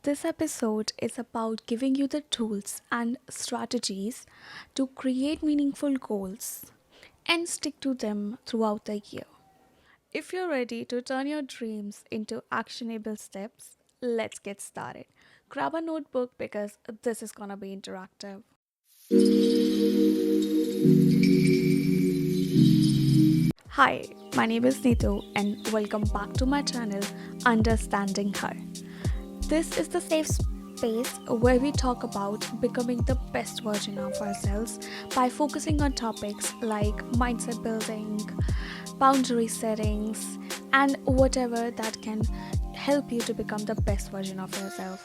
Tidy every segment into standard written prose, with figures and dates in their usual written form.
This episode is about giving you the tools and strategies to create meaningful goals and stick to them throughout the year. If you're ready to turn your dreams into actionable steps, let's get started. Grab a notebook because this is gonna be interactive. Hi, my name is Neetu and welcome back to my channel Understanding Her. This is the safe space where we talk about becoming the best version of ourselves by focusing on topics like mindset building, boundary settings, and whatever that can help you to become the best version of yourself.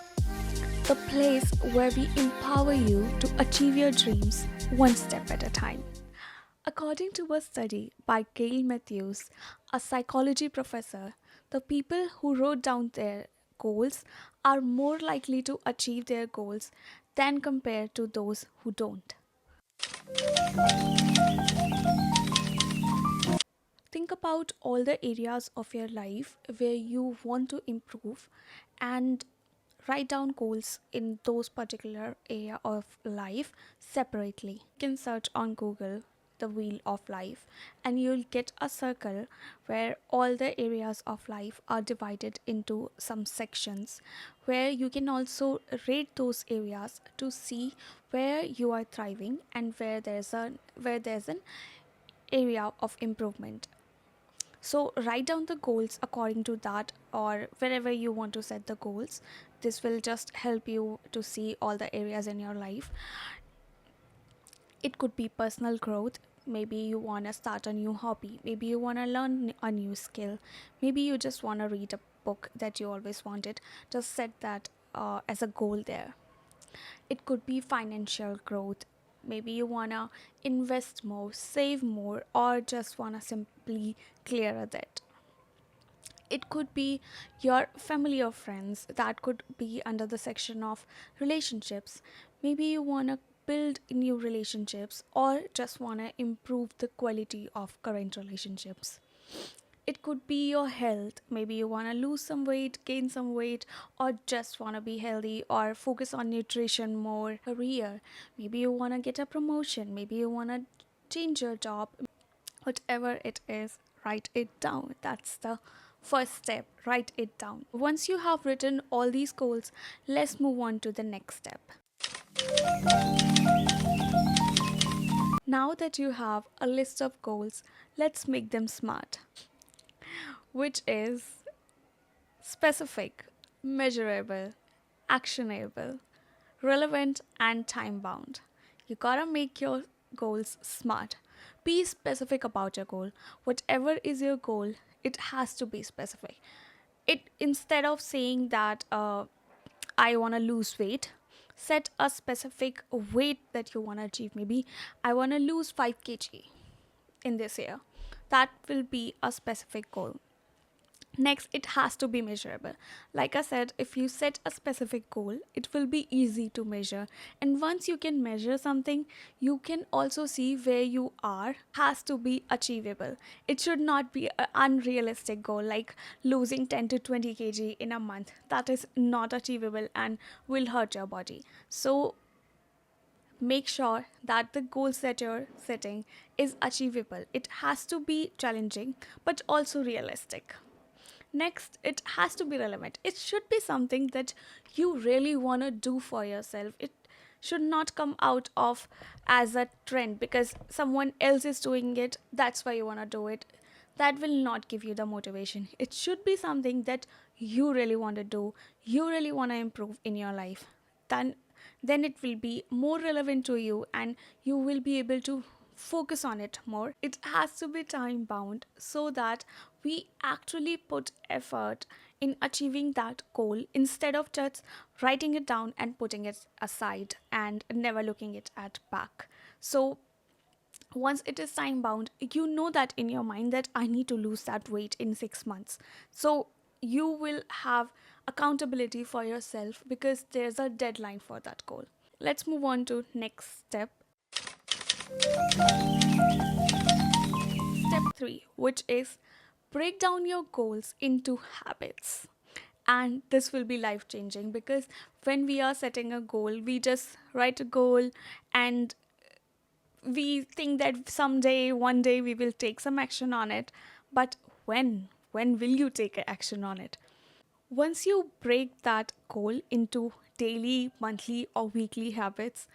The place where we empower you to achieve your dreams one step at a time. According to a study by Gail Matthews, a psychology professor, the people who wrote down their goals are more likely to achieve their goals than compared to those who don't. Think about all the areas of your life where you want to improve and write down goals in those particular area of life separately. You can search on Google the wheel of life and you'll get a circle where all the areas of life are divided into some sections where you can also rate those areas to see where you are thriving and where there's an area of improvement. So write down the goals according to that or wherever you want to set the goals. This will just help you to see all the areas in your life. It could be personal growth. Maybe you want to start a new hobby. Maybe you want to learn a new skill. Maybe you just want to read a book that you always wanted. Just set that as a goal there. It could be financial growth. Maybe you want to invest more, save more, or just want to simply clear a debt. It could be your family or friends. That could be under the section of relationships. Maybe you want to build new relationships or just want to improve the quality of current relationships. It could be your health. Maybe you want to lose some weight, gain some weight, or just want to be healthy or focus on nutrition more. Career. Maybe you want to get a promotion. Maybe you want to change your job. Whatever it is, write it down. That's the first step. Write it down. Once you have written all these goals, let's move on to the next step. Now that you have a list of goals, let's make them smart, which is specific, measurable, actionable, relevant, and time bound. You gotta make your goals smart. Be specific about your goal. Whatever is your goal, it has to be specific. It instead of saying that I want to lose weight, set a specific weight that you want to achieve. Maybe I want to lose 5 kg in this year. That will be a specific goal. Next, it has to be measurable. Like I said, if you set a specific goal, it will be easy to measure. And once you can measure something, you can also see where you are. Has to be achievable. It should not be an unrealistic goal like losing 10 to 20 kg in a month. That is not achievable and will hurt your body. So make sure that the goals that you're setting is achievable. It has to be challenging but also realistic. Next, it has to be relevant. It should be something that you really want to do for yourself. It should not come out of as a trend because someone else is doing it. That's why you want to do it. That will not give you the motivation. It should be something that you really want to do. You really want to improve in your life. Then, then it will be more relevant to you and you will be able to focus on it more. It has to be time bound so that we actually put effort in achieving that goal instead of just writing it down and putting it aside and never looking it at back. So once it is time bound, you know that in your mind that I need to lose that weight in 6 months. So you will have accountability for yourself because there's a deadline for that goal. Let's move on to next step. Step 3, which is break down your goals into habits. And this will be life changing because when we are setting a goal, we just write a goal and we think that someday, one day, we will take some action on it. But when? When will you take action on it? Once you break that goal into daily, monthly, or weekly habits,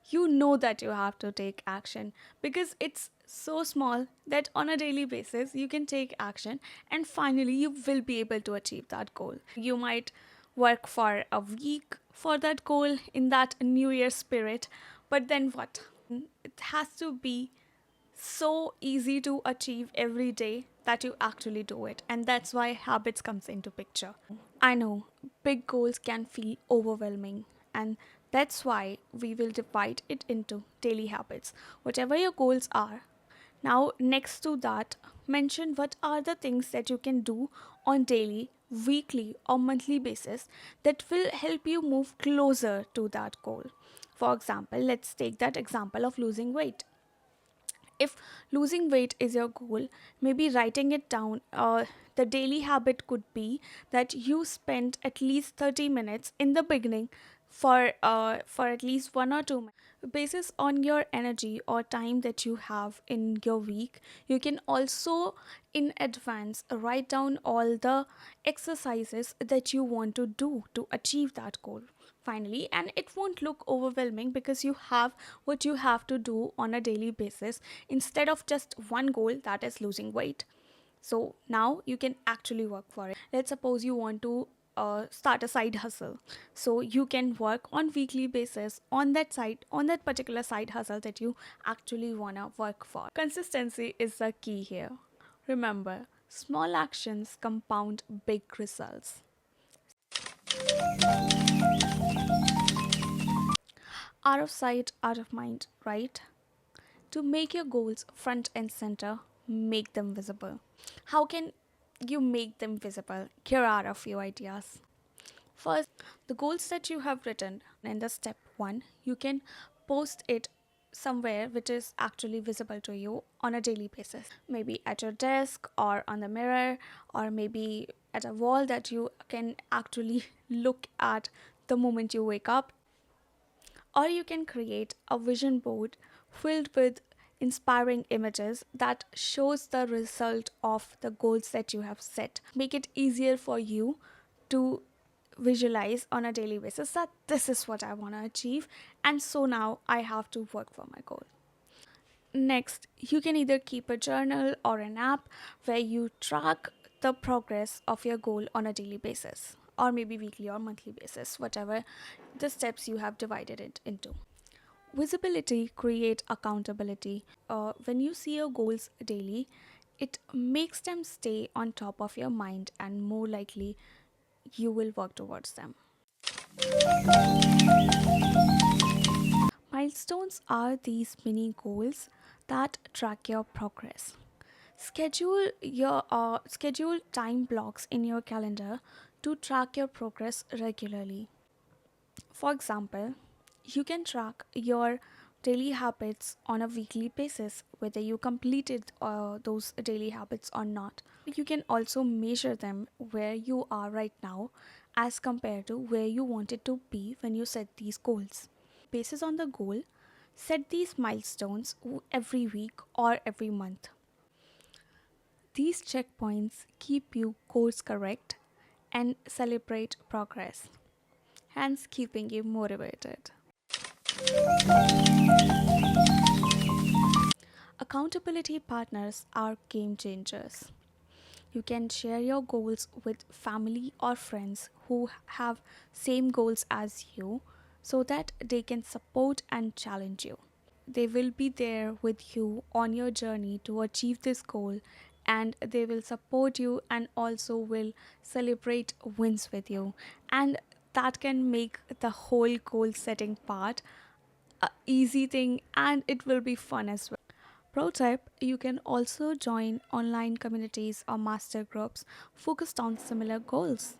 you know that you have to take action because it's so small that on a daily basis you can take action and finally you will be able to achieve that goal. You might work for a week for that goal in that New Year spirit, but then what? It has to be so easy to achieve every day that you actually do it, and that's why habits comes into picture. I know big goals can feel overwhelming, and that's why we will divide it into daily habits, whatever your goals are. Now next to that, mention what are the things that you can do on daily, weekly, or monthly basis that will help you move closer to that goal. For example, let's take that example of losing weight. If losing weight is your goal, maybe writing it down, the daily habit could be that you spend at least 30 minutes in the beginning for at least 1 or 2 minutes. Basis on your energy or time that you have in your week, you can also in advance write down all the exercises that you want to do to achieve that goal finally, and it won't look overwhelming because you have what you have to do on a daily basis instead of just one goal, that is losing weight. So now you can actually work for it. Let's suppose you want to start a side hustle, so you can work on weekly basis on that side, on that particular side hustle that you actually want to work for. Consistency is the key here. Remember, small actions compound big results. Out of sight, out of mind, right? To make your goals front and center, make them visible. How can you make them visible? Here are a few ideas. First, the goals that you have written in the step 1, you can post it somewhere which is actually visible to you on a daily basis. Maybe at your desk or on the mirror, or maybe at a wall that you can actually look at the moment you wake up. Or you can create a vision board filled with inspiring images that shows the result of the goals that you have set. Make it easier for you to visualize on a daily basis that this is what I want to achieve, and so now I have to work for my goal. Next, you can either keep a journal or an app where you track the progress of your goal on a daily basis, or maybe weekly or monthly basis, whatever the steps you have divided it into. Visibility create accountability. When you see your goals daily, it makes them stay on top of your mind and more likely you will work towards them. Milestones are these mini goals that track your progress. Schedule time blocks in your calendar to track your progress regularly. For example, you can track your daily habits on a weekly basis, whether you completed those daily habits or not. You can also measure them where you are right now as compared to where you wanted to be when you set these goals. Basis on the goal, set these milestones every week or every month. These checkpoints keep you course correct and celebrate progress, hence keeping you motivated. Accountability partners are game changers. You can share your goals with family or friends who have same goals as you so that they can support and challenge you. They will be there with you on your journey to achieve this goal, and they will support you and also will celebrate wins with you, and that can make the whole goal setting part a easy thing, and it will be fun as well. Pro tip, you can also join online communities or master groups focused on similar goals.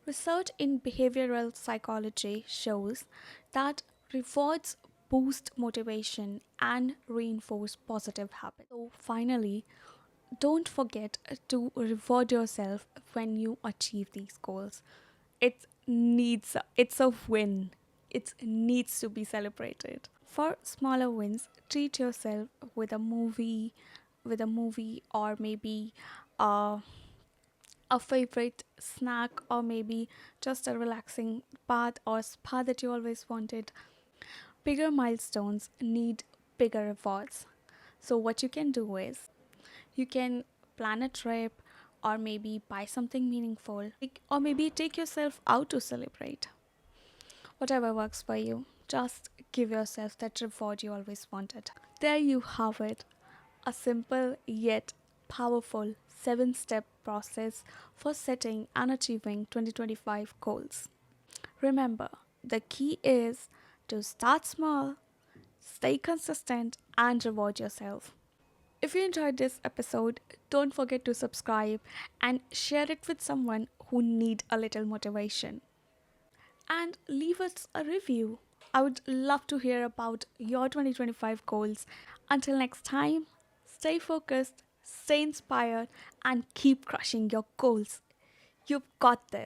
Research in behavioral psychology shows that rewards boost motivation and reinforce positive habits. So, finally, don't forget to reward yourself when you achieve these goals. It's a win. It needs to be celebrated. For smaller wins, treat yourself with a movie, or maybe uh, a favorite snack, or maybe just a relaxing bath or spa that you always wanted. Bigger milestones need bigger rewards. So, what you can do is you can plan a trip, or maybe buy something meaningful, or maybe take yourself out to celebrate. Whatever works for you, just give yourself that reward you always wanted. There you have it, a simple yet powerful 7-step process for setting and achieving 2025 goals. Remember, the key is to start small, stay consistent, and reward yourself. If you enjoyed this episode, don't forget to subscribe and share it with someone who need a little motivation. And leave us a review. I would love to hear about your 2025 goals. Until next time, stay focused, stay inspired, and keep crushing your goals. You've got this.